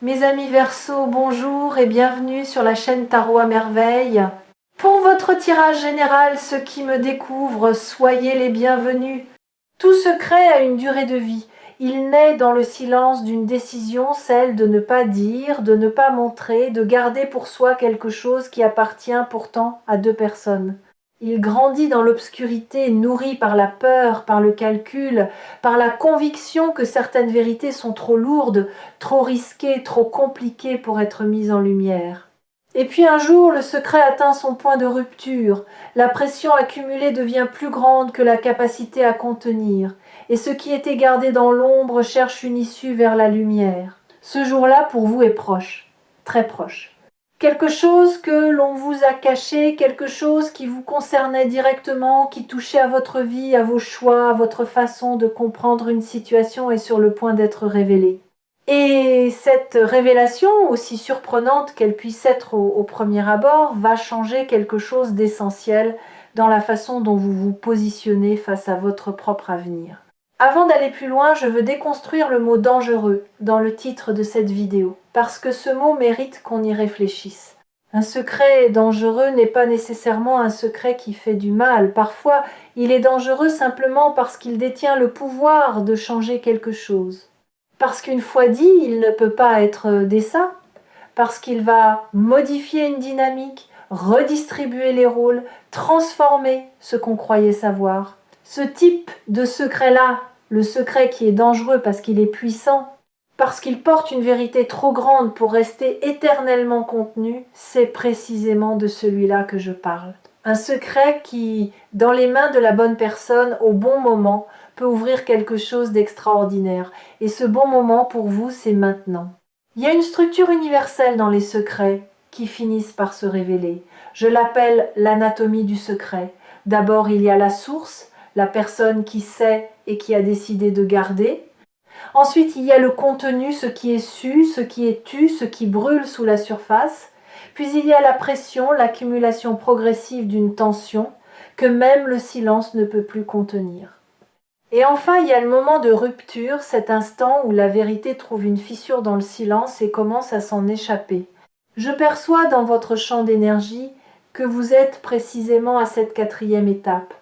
Mes amis Verseaux, bonjour et bienvenue sur la chaîne Tarot à Merveille. Pour votre tirage général, ceux qui me découvrent, soyez les bienvenus. Tout secret a une durée de vie. Il naît dans le silence d'une décision, celle de ne pas dire, de ne pas montrer, de garder pour soi quelque chose qui appartient pourtant à deux personnes. Il grandit dans l'obscurité, nourri par la peur, par le calcul, par la conviction que certaines vérités sont trop lourdes, trop risquées, trop compliquées pour être mises en lumière. Et puis un jour, le secret atteint son point de rupture. La pression accumulée devient plus grande que la capacité à contenir. Et ce qui était gardé dans l'ombre cherche une issue vers la lumière. Ce jour-là, pour vous, est proche, très proche. Quelque chose que l'on vous a caché, quelque chose qui vous concernait directement, qui touchait à votre vie, à vos choix, à votre façon de comprendre une situation est sur le point d'être révélé. Et cette révélation, aussi surprenante qu'elle puisse être au premier abord, va changer quelque chose d'essentiel dans la façon dont vous vous positionnez face à votre propre avenir. Avant d'aller plus loin, je veux déconstruire le mot « dangereux » dans le titre de cette vidéo, parce que ce mot mérite qu'on y réfléchisse. Un secret dangereux n'est pas nécessairement un secret qui fait du mal. Parfois, il est dangereux simplement parce qu'il détient le pouvoir de changer quelque chose. Parce qu'une fois dit, il ne peut pas être décent, parce qu'il va modifier une dynamique, redistribuer les rôles, transformer ce qu'on croyait savoir. Ce type de secret-là, le secret qui est dangereux parce qu'il est puissant, parce qu'il porte une vérité trop grande pour rester éternellement contenu, c'est précisément de celui-là que je parle. Un secret qui, dans les mains de la bonne personne, au bon moment, peut ouvrir quelque chose d'extraordinaire. Et ce bon moment, pour vous, c'est maintenant. Il y a une structure universelle dans les secrets qui finissent par se révéler. Je l'appelle l'anatomie du secret. D'abord, il y a la source, la personne qui sait et qui a décidé de garder. Ensuite, il y a le contenu, ce qui est su, ce qui est tu, ce qui brûle sous la surface. Puis il y a la pression, l'accumulation progressive d'une tension que même le silence ne peut plus contenir. Et enfin, il y a le moment de rupture, cet instant où la vérité trouve une fissure dans le silence et commence à s'en échapper. Je perçois dans votre champ d'énergie que vous êtes précisément à cette 4e étape.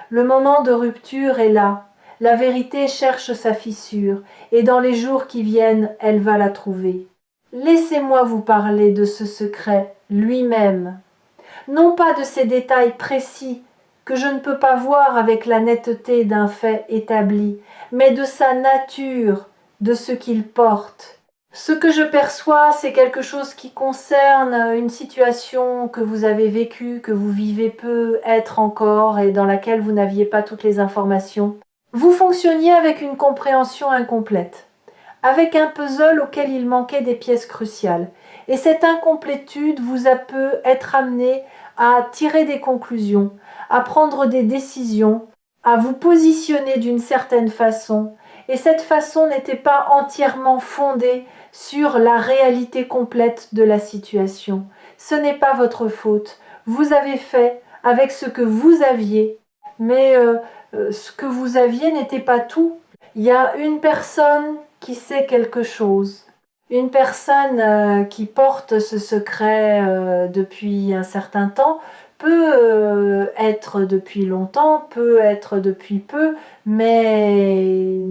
Le moment de rupture est là. La vérité cherche sa fissure, et dans les jours qui viennent, elle va la trouver. Laissez-moi vous parler de ce secret lui-même. Non pas de ces détails précis que je ne peux pas voir avec la netteté d'un fait établi, mais de sa nature, de ce qu'il porte. Ce que je perçois, c'est quelque chose qui concerne une situation que vous avez vécue, que vous vivez peut-être encore et dans laquelle vous n'aviez pas toutes les informations. Vous fonctionniez avec une compréhension incomplète, avec un puzzle auquel il manquait des pièces cruciales. Et cette incomplétude vous a peut être amené à tirer des conclusions, à prendre des décisions, à vous positionner d'une certaine façon. Et cette façon n'était pas entièrement fondée sur la réalité complète de la situation. Ce n'est pas votre faute. Vous avez fait avec ce que vous aviez, mais ce que vous aviez n'était pas tout. Il y a une personne qui sait quelque chose. Une personne qui porte ce secret depuis un certain temps peut être depuis longtemps, peut être depuis peu, mais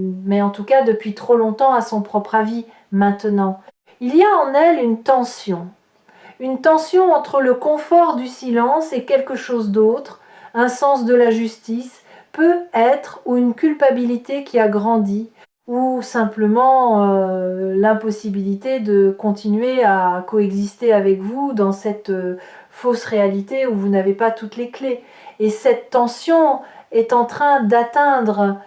en tout cas depuis trop longtemps à son propre avis maintenant. Il y a en elle une tension entre le confort du silence et quelque chose d'autre, un sens de la justice, peut-être, ou une culpabilité qui a grandi, ou simplement l'impossibilité de continuer à coexister avec vous dans cette fausse réalité où vous n'avez pas toutes les clés. Et cette tension est en train d'atteindre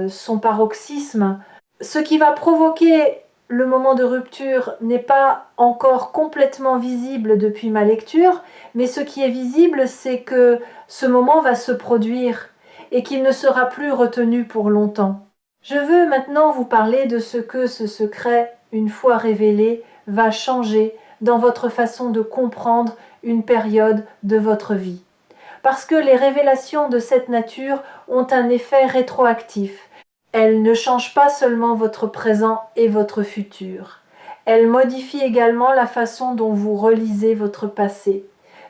son paroxysme, ce qui va provoquer le moment de rupture n'est pas encore complètement visible depuis ma lecture, mais ce qui est visible, c'est que ce moment va se produire et qu'il ne sera plus retenu pour longtemps. Je veux maintenant vous parler de ce que ce secret, une fois révélé, va changer dans votre façon de comprendre une période de votre vie. Parce que les révélations de cette nature ont un effet rétroactif. Elles ne changent pas seulement votre présent et votre futur. Elle modifie également la façon dont vous relisez votre passé.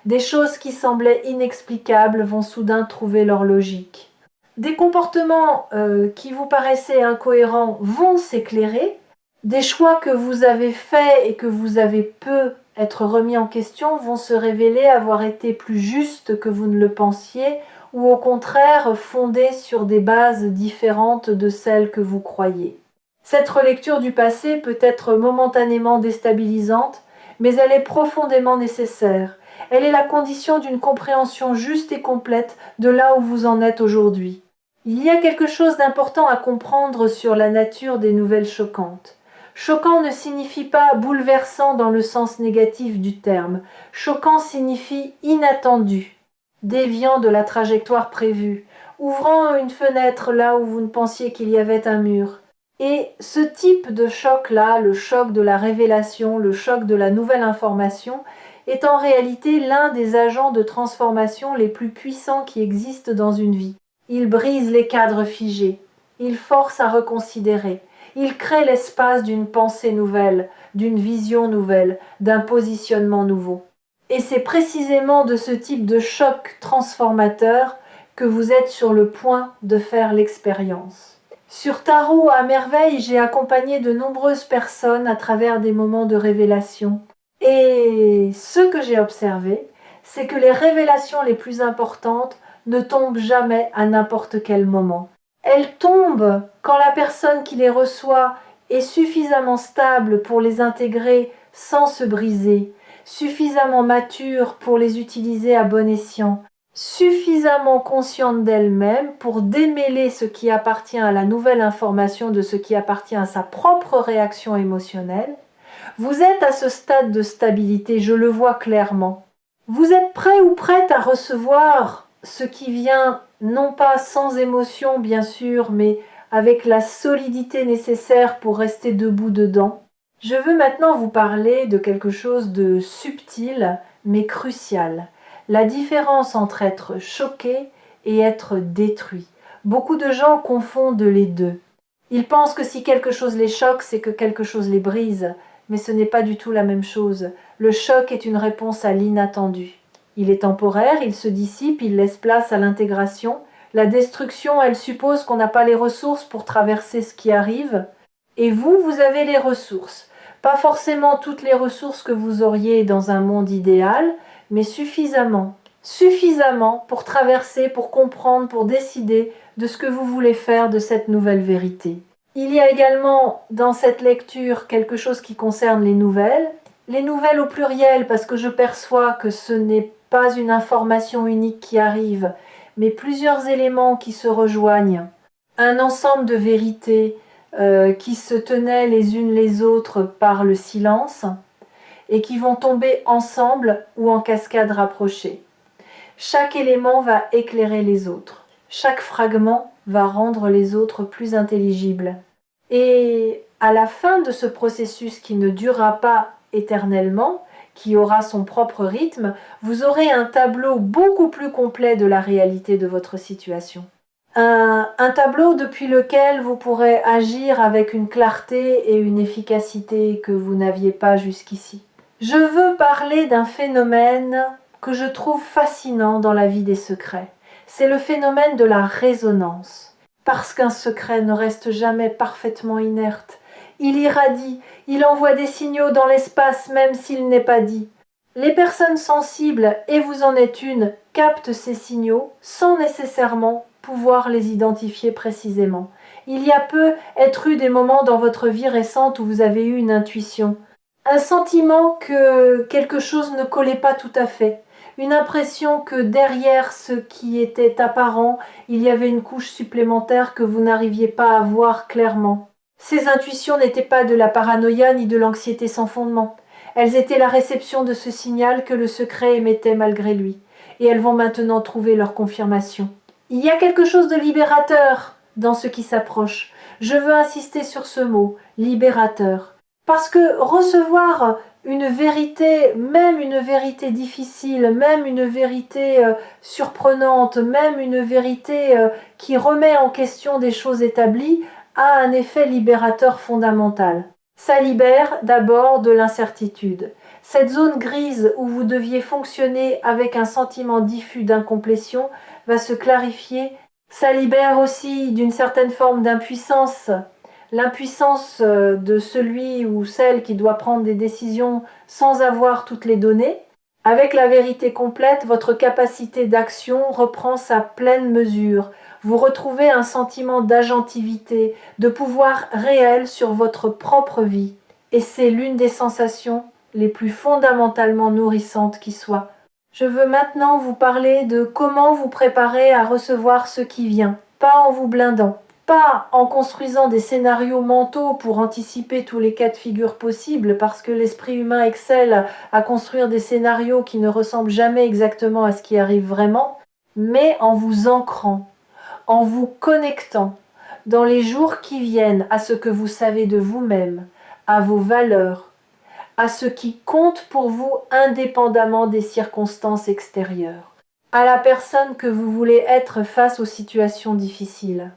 Des choses qui semblaient inexplicables vont soudain trouver leur logique. Des comportements qui vous paraissaient incohérents vont s'éclairer. Des choix que vous avez faits et que vous avez peu être remis en question vont se révéler avoir été plus justes que vous ne le pensiez ou au contraire fondés sur des bases différentes de celles que vous croyez. Cette relecture du passé peut être momentanément déstabilisante, mais elle est profondément nécessaire. Elle est la condition d'une compréhension juste et complète de là où vous en êtes aujourd'hui. Il y a quelque chose d'important à comprendre sur la nature des nouvelles choquantes. Choquant ne signifie pas bouleversant dans le sens négatif du terme. Choquant signifie inattendu, déviant de la trajectoire prévue, ouvrant une fenêtre là où vous ne pensiez qu'il y avait un mur. Et ce type de choc-là, le choc de la révélation, le choc de la nouvelle information, est en réalité l'un des agents de transformation les plus puissants qui existent dans une vie. Il brise les cadres figés, il force à reconsidérer, il crée l'espace d'une pensée nouvelle, d'une vision nouvelle, d'un positionnement nouveau. Et c'est précisément de ce type de choc transformateur que vous êtes sur le point de faire l'expérience. Sur Tarot à merveille, j'ai accompagné de nombreuses personnes à travers des moments de révélation. Et ce que j'ai observé, c'est que les révélations les plus importantes ne tombent jamais à n'importe quel moment. Elles tombent quand la personne qui les reçoit est suffisamment stable pour les intégrer sans se briser, suffisamment mature pour les utiliser à bon escient, suffisamment consciente d'elle-même pour démêler ce qui appartient à la nouvelle information de ce qui appartient à sa propre réaction émotionnelle. Vous êtes à ce stade de stabilité, je le vois clairement. Vous êtes prêt ou prête à recevoir ce qui vient, non pas sans émotion bien sûr, mais avec la solidité nécessaire pour rester debout dedans. Je veux maintenant vous parler de quelque chose de subtil mais crucial. La différence entre être choqué et être détruit. Beaucoup de gens confondent les deux. Ils pensent que si quelque chose les choque, c'est que quelque chose les brise. Mais ce n'est pas du tout la même chose. Le choc est une réponse à l'inattendu. Il est temporaire, il se dissipe, il laisse place à l'intégration. La destruction, elle suppose qu'on n'a pas les ressources pour traverser ce qui arrive. Et vous, vous avez les ressources. Pas forcément toutes les ressources que vous auriez dans un monde idéal, mais suffisamment. Suffisamment pour traverser, pour comprendre, pour décider de ce que vous voulez faire de cette nouvelle vérité. Il y a également dans cette lecture quelque chose qui concerne les nouvelles au pluriel parce que je perçois que ce n'est pas une information unique qui arrive, mais plusieurs éléments qui se rejoignent, un ensemble de vérités qui se tenaient les unes les autres par le silence et qui vont tomber ensemble ou en cascade rapprochée. Chaque élément va éclairer les autres, chaque fragment va rendre les autres plus intelligibles. Et à la fin de ce processus qui ne durera pas éternellement, qui aura son propre rythme, vous aurez un tableau beaucoup plus complet de la réalité de votre situation. Un tableau depuis lequel vous pourrez agir avec une clarté et une efficacité que vous n'aviez pas jusqu'ici. Je veux parler d'un phénomène que je trouve fascinant dans la vie des secrets. C'est le phénomène de la résonance. Parce qu'un secret ne reste jamais parfaitement inerte. Il irradie, il envoie des signaux dans l'espace même s'il n'est pas dit. Les personnes sensibles, et vous en êtes une, captent ces signaux sans nécessairement pouvoir les identifier précisément. Il y a peu être eu des moments dans votre vie récente où vous avez eu une intuition, un sentiment que quelque chose ne collait pas tout à fait, une impression que derrière ce qui était apparent, il y avait une couche supplémentaire que vous n'arriviez pas à voir clairement. Ces intuitions n'étaient pas de la paranoïa ni de l'anxiété sans fondement. Elles étaient la réception de ce signal que le secret émettait malgré lui, et elles vont maintenant trouver leur confirmation. Il y a quelque chose de libérateur dans ce qui s'approche. Je veux insister sur ce mot, libérateur. Parce que recevoir une vérité, même une vérité difficile, même une vérité surprenante, même une vérité qui remet en question des choses établies, a un effet libérateur fondamental. Ça libère d'abord de l'incertitude. Cette zone grise où vous deviez fonctionner avec un sentiment diffus d'incomplétion va se clarifier. Ça libère aussi d'une certaine forme d'impuissance, l'impuissance de celui ou celle qui doit prendre des décisions sans avoir toutes les données. Avec la vérité complète, votre capacité d'action reprend sa pleine mesure. Vous retrouvez un sentiment d'agentivité, de pouvoir réel sur votre propre vie. Et c'est l'une des sensations les plus fondamentalement nourrissantes qui soit. Je veux maintenant vous parler de comment vous préparer à recevoir ce qui vient, pas en vous blindant, pas en construisant des scénarios mentaux pour anticiper tous les cas de figure possibles, parce que l'esprit humain excelle à construire des scénarios qui ne ressemblent jamais exactement à ce qui arrive vraiment, mais en vous ancrant, en vous connectant dans les jours qui viennent à ce que vous savez de vous-même, à vos valeurs, à ce qui compte pour vous indépendamment des circonstances extérieures, à la personne que vous voulez être face aux situations difficiles.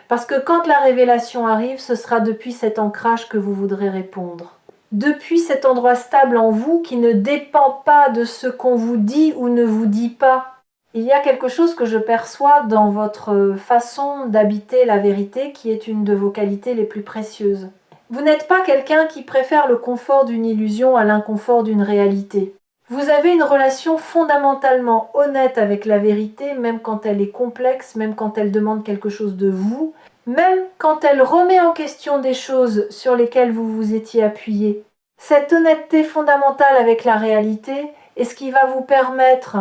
Parce que quand la révélation arrive, ce sera depuis cet ancrage que vous voudrez répondre. Depuis cet endroit stable en vous qui ne dépend pas de ce qu'on vous dit ou ne vous dit pas. Il y a quelque chose que je perçois dans votre façon d'habiter la vérité qui est une de vos qualités les plus précieuses. Vous n'êtes pas quelqu'un qui préfère le confort d'une illusion à l'inconfort d'une réalité. Vous avez une relation fondamentalement honnête avec la vérité, même quand elle est complexe, même quand elle demande quelque chose de vous, même quand elle remet en question des choses sur lesquelles vous vous étiez appuyé. Cette honnêteté fondamentale avec la réalité est ce qui va vous permettre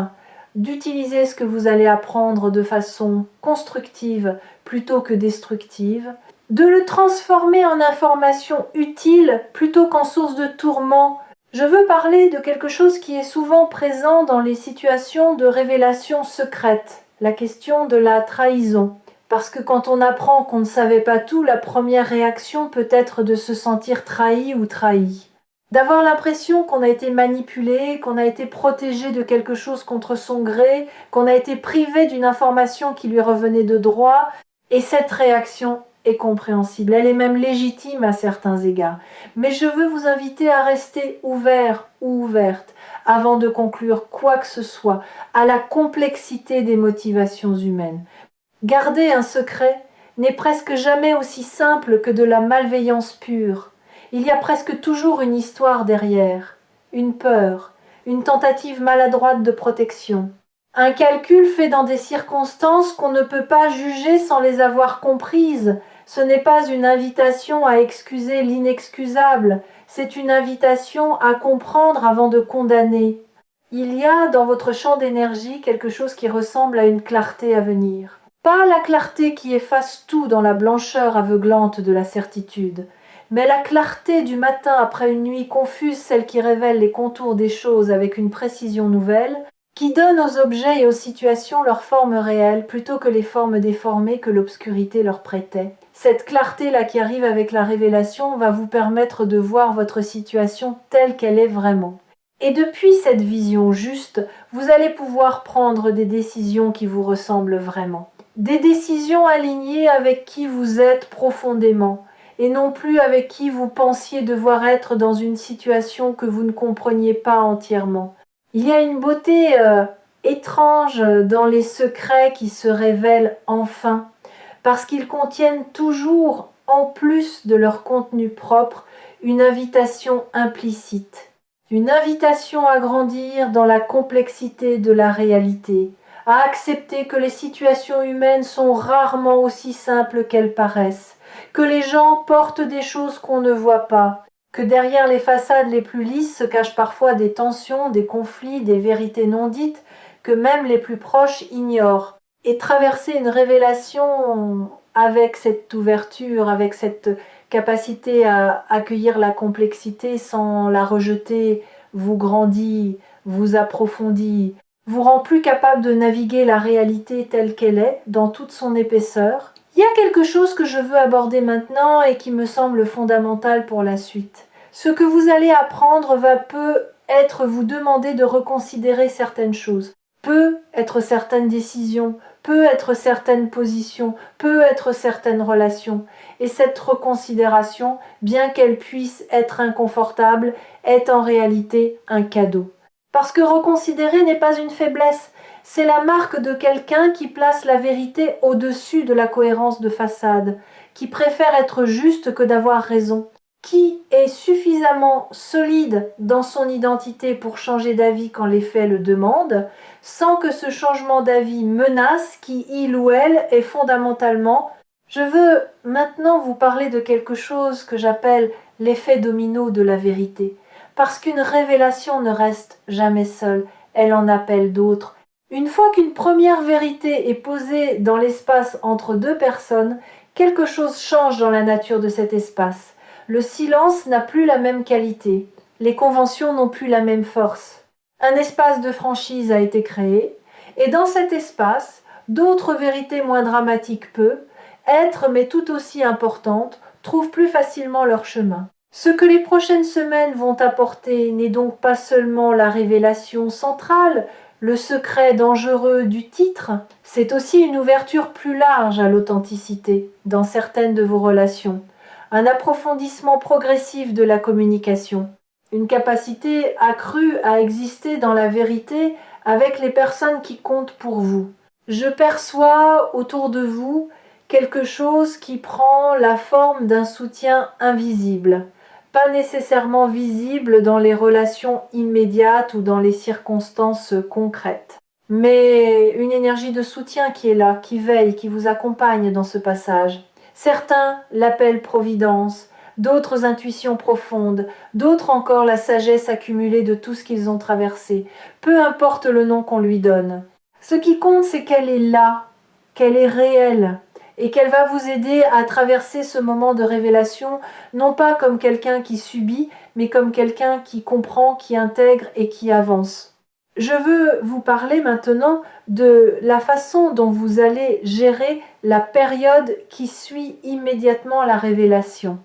d'utiliser ce que vous allez apprendre de façon constructive plutôt que destructive, de le transformer en information utile plutôt qu'en source de tourment. Je veux parler de quelque chose qui est souvent présent dans les situations de révélation secrète, la question de la trahison. Parce que quand on apprend qu'on ne savait pas tout, la première réaction peut être de se sentir trahi ou trahi. D'avoir l'impression qu'on a été manipulé, qu'on a été protégé de quelque chose contre son gré, qu'on a été privé d'une information qui lui revenait de droit, et cette réaction est compréhensible, elle est même légitime à certains égards. Mais je veux vous inviter à rester ouvert ou ouverte avant de conclure quoi que ce soit à la complexité des motivations humaines. Garder un secret n'est presque jamais aussi simple que de la malveillance pure. Il y a presque toujours une histoire derrière, une peur, une tentative maladroite de protection. Un calcul fait dans des circonstances qu'on ne peut pas juger sans les avoir comprises. Ce n'est pas une invitation à excuser l'inexcusable, c'est une invitation à comprendre avant de condamner. Il y a dans votre champ d'énergie quelque chose qui ressemble à une clarté à venir. Pas la clarté qui efface tout dans la blancheur aveuglante de la certitude, mais la clarté du matin après une nuit confuse, celle qui révèle les contours des choses avec une précision nouvelle, qui donne aux objets et aux situations leur forme réelle plutôt que les formes déformées que l'obscurité leur prêtait. Cette clarté-là qui arrive avec la révélation va vous permettre de voir votre situation telle qu'elle est vraiment. Et depuis cette vision juste, vous allez pouvoir prendre des décisions qui vous ressemblent vraiment. Des décisions alignées avec qui vous êtes profondément, et non plus avec qui vous pensiez devoir être dans une situation que vous ne compreniez pas entièrement. Il y a une beauté étrange dans les secrets qui se révèlent enfin, parce qu'ils contiennent toujours, en plus de leur contenu propre, une invitation implicite. Une invitation à grandir dans la complexité de la réalité, à accepter que les situations humaines sont rarement aussi simples qu'elles paraissent, que les gens portent des choses qu'on ne voit pas, que derrière les façades les plus lisses se cachent parfois des tensions, des conflits, des vérités non dites que même les plus proches ignorent. Et traverser une révélation avec cette ouverture, avec cette capacité à accueillir la complexité sans la rejeter, vous grandit, vous approfondit, vous rend plus capable de naviguer la réalité telle qu'elle est, dans toute son épaisseur. Il y a quelque chose que je veux aborder maintenant et qui me semble fondamental pour la suite. Ce que vous allez apprendre va peut-être vous demander de reconsidérer certaines choses. peut être certaines décisions, peut être certaines positions, peut être certaines relations. Et cette reconsidération, bien qu'elle puisse être inconfortable, est en réalité un cadeau. Parce que reconsidérer n'est pas une faiblesse, c'est la marque de quelqu'un qui place la vérité au-dessus de la cohérence de façade, qui préfère être juste que d'avoir raison, qui est suffisamment solide dans son identité pour changer d'avis quand les faits le demandent, sans que ce changement d'avis menace qui, il ou elle, est fondamentalement. Je veux maintenant vous parler de quelque chose que j'appelle l'effet domino de la vérité, parce qu'une révélation ne reste jamais seule, elle en appelle d'autres. Une fois qu'une première vérité est posée dans l'espace entre deux personnes, quelque chose change dans la nature de cet espace. Le silence n'a plus la même qualité, les conventions n'ont plus la même force. Un espace de franchise a été créé, et dans cet espace, d'autres vérités moins dramatiques peuvent être, mais tout aussi importantes, trouvent plus facilement leur chemin. Ce que les prochaines semaines vont apporter n'est donc pas seulement la révélation centrale, le secret dangereux du titre, c'est aussi une ouverture plus large à l'authenticité dans certaines de vos relations, un approfondissement progressif de la communication, une capacité accrue à exister dans la vérité avec les personnes qui comptent pour vous. Je perçois autour de vous quelque chose qui prend la forme d'un soutien invisible, pas nécessairement visible dans les relations immédiates ou dans les circonstances concrètes, mais une énergie de soutien qui est là, qui veille, qui vous accompagne dans ce passage. Certains l'appellent providence, d'autres intuitions profondes, d'autres encore la sagesse accumulée de tout ce qu'ils ont traversé. Peu importe le nom qu'on lui donne. Ce qui compte, c'est qu'elle est là, qu'elle est réelle, et qu'elle va vous aider à traverser ce moment de révélation, non pas comme quelqu'un qui subit, mais comme quelqu'un qui comprend, qui intègre et qui avance. Je veux vous parler maintenant de la façon dont vous allez gérer la période qui suit immédiatement la révélation.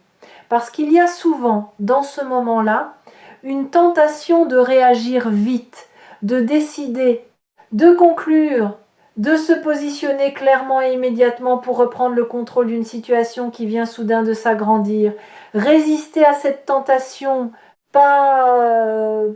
Parce qu'il y a souvent, dans ce moment-là, une tentation de réagir vite, de décider, de conclure, de se positionner clairement et immédiatement pour reprendre le contrôle d'une situation qui vient soudain de s'agrandir. Résister à cette tentation, pas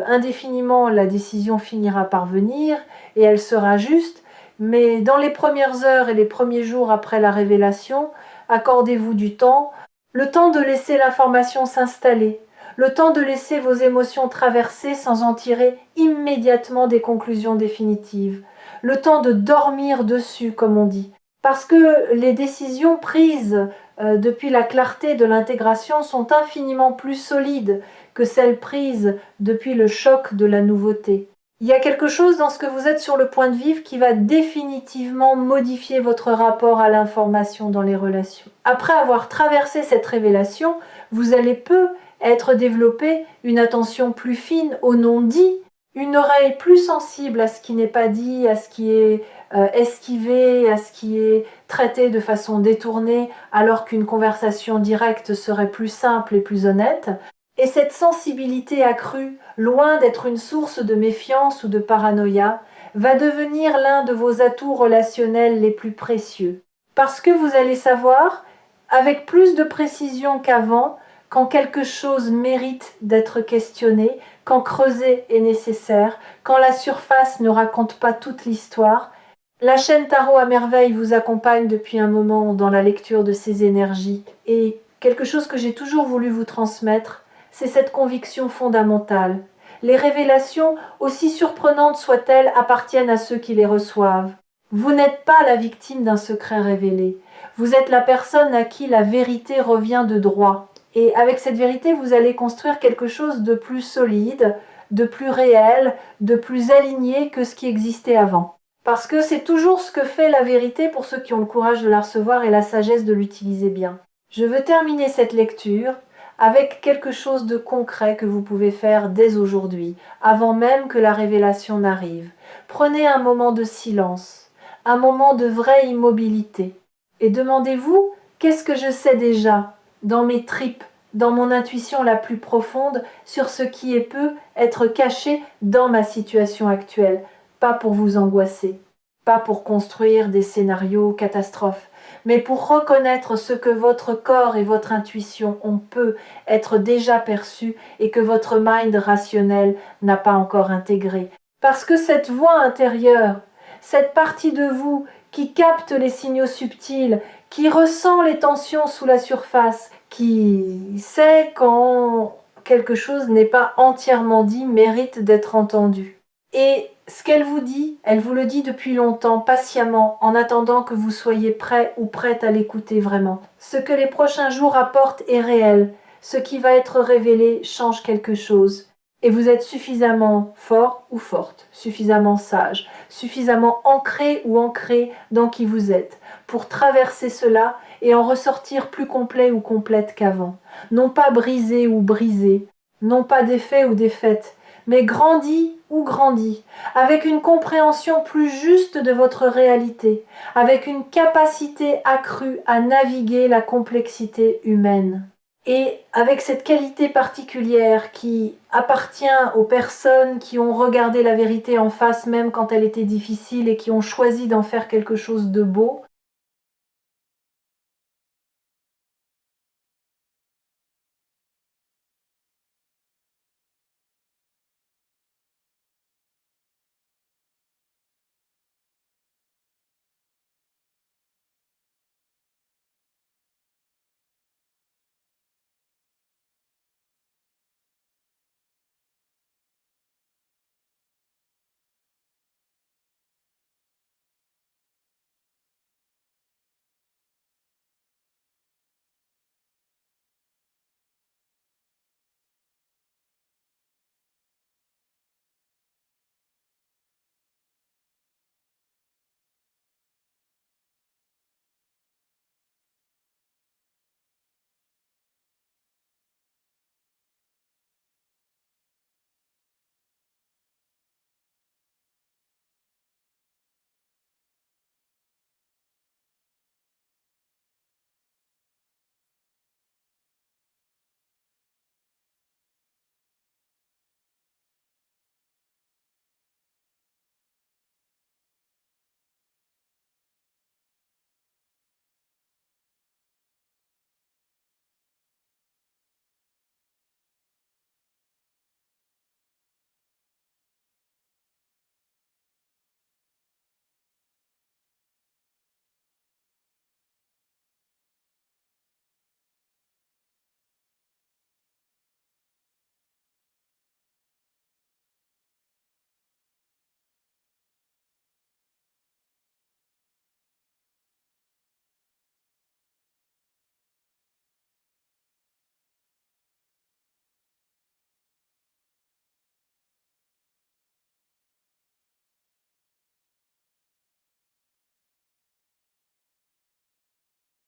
indéfiniment, la décision finira par venir et elle sera juste, mais dans les premières heures et les premiers jours après la révélation, accordez-vous du temps, le temps de laisser l'information s'installer, le temps de laisser vos émotions traverser sans en tirer immédiatement des conclusions définitives, le temps de dormir dessus, comme on dit. Parce que les décisions prises depuis la clarté de l'intégration sont infiniment plus solides que celles prises depuis le choc de la nouveauté. Il y a quelque chose dans ce que vous êtes sur le point de vivre qui va définitivement modifier votre rapport à l'information dans les relations. Après avoir traversé cette révélation, vous allez peu être développé une attention plus fine au non-dit, une oreille plus sensible à ce qui n'est pas dit, à ce qui est esquivé, à ce qui est traité de façon détournée, alors qu'une conversation directe serait plus simple et plus honnête. Et cette sensibilité accrue, loin d'être une source de méfiance ou de paranoïa, va devenir l'un de vos atouts relationnels les plus précieux. Parce que vous allez savoir, avec plus de précision qu'avant, quand quelque chose mérite d'être questionné, quand creuser est nécessaire, quand la surface ne raconte pas toute l'histoire. La chaîne Tarot à merveille vous accompagne depuis un moment dans la lecture de ces énergies. Et quelque chose que j'ai toujours voulu vous transmettre, c'est cette conviction fondamentale. Les révélations, aussi surprenantes soient-elles, appartiennent à ceux qui les reçoivent. Vous n'êtes pas la victime d'un secret révélé. Vous êtes la personne à qui la vérité revient de droit. Et avec cette vérité, vous allez construire quelque chose de plus solide, de plus réel, de plus aligné que ce qui existait avant. Parce que c'est toujours ce que fait la vérité pour ceux qui ont le courage de la recevoir et la sagesse de l'utiliser bien. Je veux terminer cette lecture avec quelque chose de concret que vous pouvez faire dès aujourd'hui, avant même que la révélation n'arrive. Prenez un moment de silence, un moment de vraie immobilité, et demandez-vous, qu'est-ce que je sais déjà, dans mes tripes, dans mon intuition la plus profonde sur ce qui peut être caché dans ma situation actuelle, pas pour vous angoisser, pas pour construire des scénarios catastrophes, mais pour reconnaître ce que votre corps et votre intuition ont peut être déjà perçu et que votre mind rationnel n'a pas encore intégré. Parce que cette voix intérieure, cette partie de vous qui capte les signaux subtils, qui ressent les tensions sous la surface, qui sait quand quelque chose n'est pas entièrement dit, mérite d'être entendu. Et ce qu'elle vous dit, elle vous le dit depuis longtemps, patiemment, en attendant que vous soyez prêt ou prête à l'écouter vraiment. Ce que les prochains jours apportent est réel. Ce qui va être révélé change quelque chose. Et vous êtes suffisamment fort ou forte, suffisamment sage, suffisamment ancré ou ancré dans qui vous êtes, pour traverser cela et en ressortir plus complet ou complète qu'avant. Non pas brisé ou brisé, non pas défait ou défaite, mais grandi ou grandi, avec une compréhension plus juste de votre réalité, avec une capacité accrue à naviguer la complexité humaine. Et avec cette qualité particulière qui appartient aux personnes qui ont regardé la vérité en face même quand elle était difficile et qui ont choisi d'en faire quelque chose de beau,